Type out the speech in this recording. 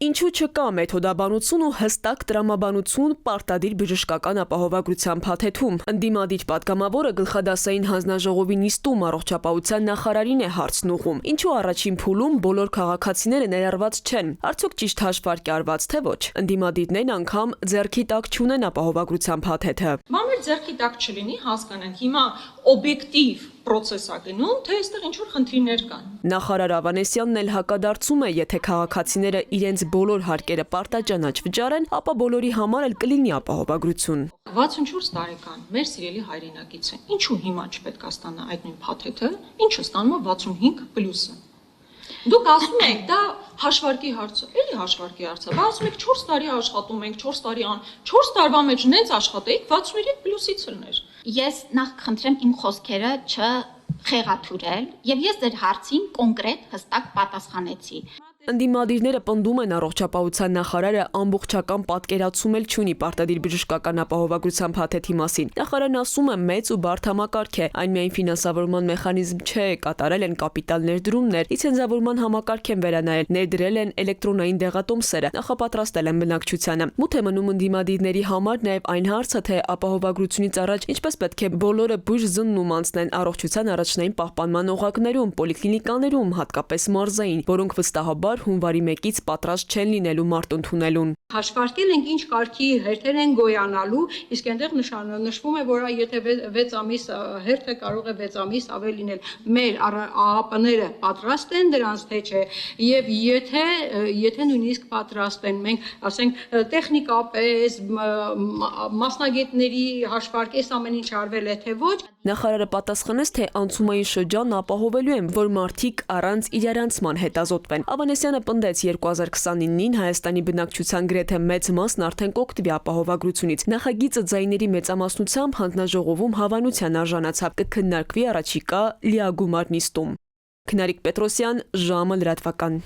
Ինչու չկա մեթոդաբանություն ու հստակ տրամաբանություն պարտադիր բժշկական ապահովագրության փաթեթում։ Ընդդիմադիր պատգամավորը գլխադասային հանձնաժողովի նիստում առողջապահության նախարարին է հարցն ուղղում։ Ինչու առաջին փուլում բոլոր քաղաքացիները ներառված չեն։ Արդյոք ճիշտ հաշվարկ է արված թե ոչ։ Ընդդիմադիրներն անգամ ձեռքի տակ չունեն ապահովագրության փաթեթը։ Մանր ձեռքի տակ չլինի, հասկանանք հիմա օբյեկտիվ process է գնում, թե այստեղ ինչ-որ խնդիրներ կան։ Նախարար Ավանեսյանն էլ հակադարձում է, եթե քաղաքացիները իրենց բոլոր հարկերը պարտաճանաչ վճարեն, ապա բոլորի համար էլ կլինի ապահովագրություն։ 64 տարեկան մեր սիրելի հայրենակիցը, ինչու հիմա չպետք է ստանա այդ նույն փաթեթը, ինչը ստանում է 65+-ը։ Դուք ասում եք, դա հաշվարկի հարց է, էլի հաշվարկի հարց է, ասում եք 4 տարի աշխատում ենք, 4 տարվա մեջ նենց աշխատեիք 63+-ից լներ։ Ես նախ կխնդրեմ իմ խոսքերը չխեղաթյուրել եւ ես ձեր հարցին կոնկրետ հստակ պատասխանեցի։ Ընդդիմադիրները պնդում են առողջապահության նախարարը ամբողջական պատկերացում էլ չունի պարտադիր բժշկական ապահովագրության փաթեթի մասին։ Նախարարն ասում է մեծ ու բարդ համակարգ է, այն միայն ֆինանսավորման մեխանիզմ չէ, կատարել են կապիտալ ներդրումներ, լիցենզավորման համակարգ են վերանայել, ներդրել են էլեկտրոնային դեղատոմսերը, նախապատրաստել են բնակչությանը։ Մութ է մնում ընդդիմադիրների համար նաև այն հարցը, թե ապահովագրությունից առաջ ինչպես պետք է բոլորը բույժ զննում անցնեն առողջության առաջնային պահպանման օղակներում, պոլիկլինիկաներում, հատկապես մարզային, որոնք վստահաբար հունվարի 1-ից պատրաստ չեն լինելու մարտ ընդունելուն։ Հաշվարկել ենք ինչ կարգի հերթեր են գոյանալու, իսկ այնտեղ նշվում է, որ եթե 6 ամիս հերթը կարող է 6 ամիս ավել լինել։ Մեր ԱԱՊ-ները պատրաստ են դրանց թե չէ, եւ եթե նույնիսկ պատրաստ են, մենք ասենք տեխնիկապես մասնագետների հաշվարկես ամեն ինչ արվել է թե ոչ։ Նախարարը պատասխանեց, թե անցումային շրջանն ապահովելու են, որ մարդիկ առանց իրարանցման հետազոտվեն։ Ավանեսյանը պնդեց 2029-ին Հայաստանի բնակչության գրեթե մեծ մասն արդեն կօգտվի ապահովագրությունից։ Նախագիծը ձայների մեծամասնությամբ հանձնաժողովում հավանության արժանացավ, կքննարկվի առաջիկա լիագումար նիստում։ Քնարիկ Պետրոսյան, ժամը լրատվական։